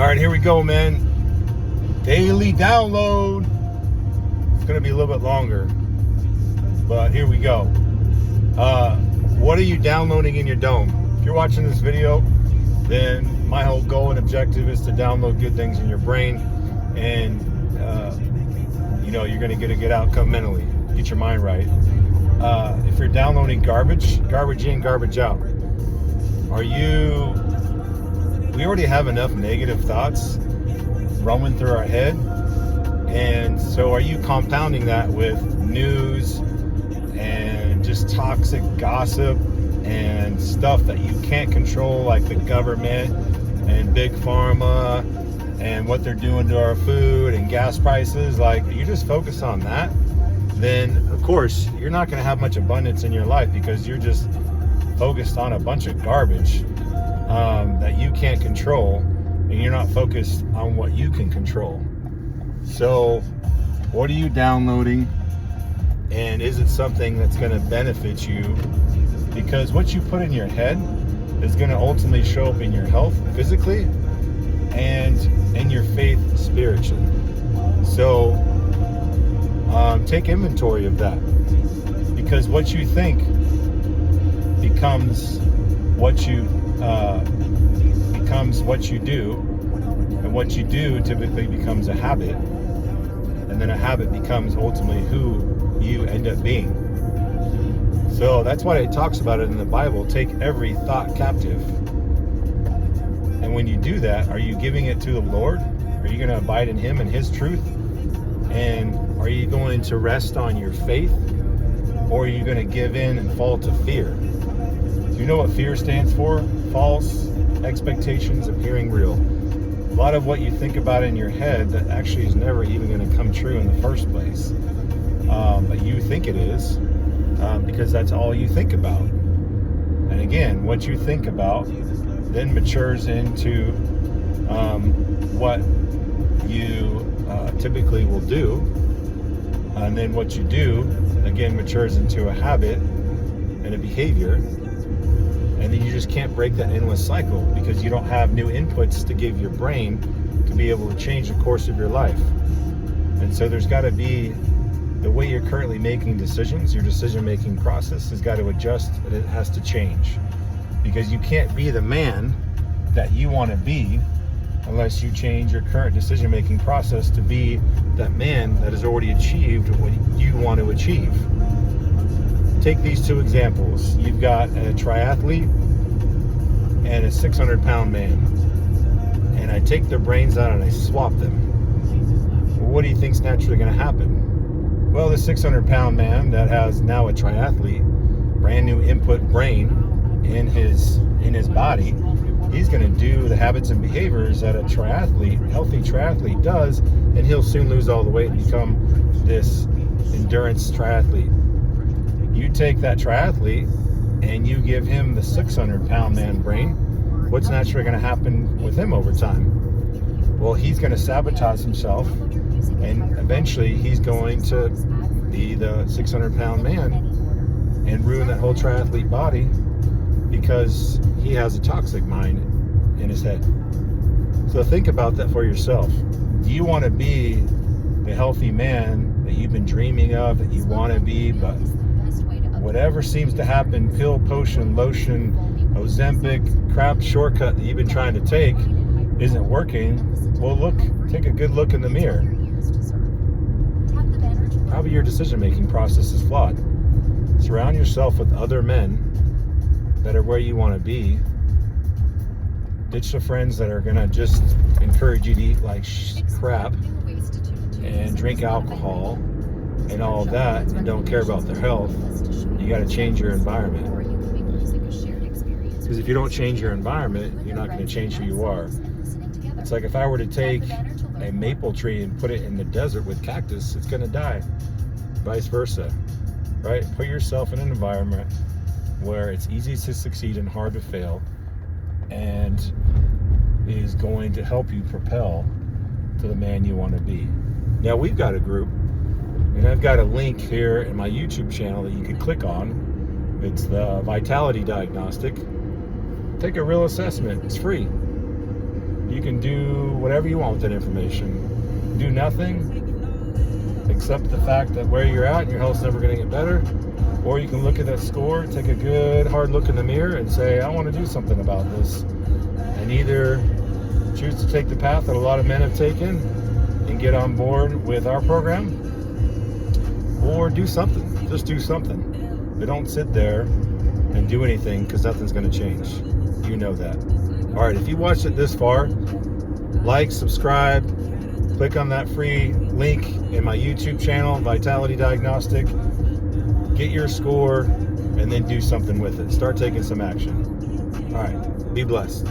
All right, here we go, man. Daily download. It's going to be a little bit longer, but here we go. What are you downloading in your dome? If you're watching this video, then my whole goal and objective is to download good things in your brain, and you're going to get a good outcome mentally. Get your mind right. If you're downloading garbage in, garbage out. We already have enough negative thoughts roaming through our head, and so are you compounding that with news and just toxic gossip and stuff that you can't control, like the government and big pharma and what they're doing to our food and gas prices? Like, you just focus on that, then of course you're not going to have much abundance in your life, because you're just focused on a bunch of garbage that you can't control, and you're not focused on what you can control. So what are you downloading, and is it something that's going to benefit you? Because what you put in your head is going to ultimately show up in your health physically and in your faith spiritually. So take inventory of that, because what you think becomes what you do, and what you do typically becomes a habit, and then a habit becomes ultimately who you end up being. So that's why it talks about it in the Bible. Take every thought captive. And when you do that, are you giving it to the Lord? Are you going to abide in Him and His truth? And are you going to rest on your faith? Or are you going to give in and fall to fear? Do you know what fear stands for? False expectations appearing real. A lot of what you think about in your head that actually is never even going to come true in the first place. But you think it is, because that's all you think about. And again, what you think about then matures into what you typically will do. And then what you do, again, matures into a habit and a behavior. And then you just can't break that endless cycle, because you don't have new inputs to give your brain to be able to change the course of your life. And so there's got to be, the way you're currently making decisions, your decision-making process has got to adjust, and it has to change. Because you can't be the man that you want to be unless you change your current decision-making process to be that man that has already achieved what you want to achieve. Take these two examples. You've got a triathlete and a 600-pound man, and I take their brains out and I swap them. Well, what do you think's naturally going to happen? Well, the 600-pound man that has now a triathlete, brand new input brain in his body, he's going to do the habits and behaviors that a healthy triathlete does, and he'll soon lose all the weight and become this endurance triathlete. You take that triathlete and you give him the 600-pound man brain, what's naturally going to happen with him over time? Well, he's going to sabotage himself, and eventually he's going to be the 600-pound man and ruin that whole triathlete body, because he has a toxic mind in his head. So think about that for yourself. Do you want to be the healthy man that you've been dreaming of, that you want to be, but whatever seems to happen, pill, potion, lotion, Ozempic, crap shortcut that you've been trying to take isn't working? Well, take a good look in the mirror. Probably your decision-making process is flawed. Surround yourself with other men that are where you want to be. Ditch the friends that are going to just encourage you to eat like crap and drink alcohol and all of that, and don't care about their health. You got to change your environment. Because if you don't change your environment, you're not going to change who you are. It's like if I were to take a maple tree and put it in the desert with cactus, it's going to die. Vice versa, right? Put yourself in an environment where it's easy to succeed and hard to fail, and is going to help you propel to the man you want to be. Now, we've got a group, and I've got a link here in my YouTube channel that you can click on. It's the Vitality Diagnostic. Take a real assessment. It's free. You can do whatever you want with that information. Do nothing, accept the fact that where you're at, your health's never going to get better. Or you can look at that score, take a good hard look in the mirror and say, I want to do something about this. And either choose to take the path that a lot of men have taken and get on board with our program, or do something. Just do something. But don't sit there and do anything, because nothing's going to change. You know that. All right, if you watched it this far, like, subscribe, click on that free link in my YouTube channel, Vitality Diagnostic. Get your score and then do something with it. Start taking some action. All right, be blessed.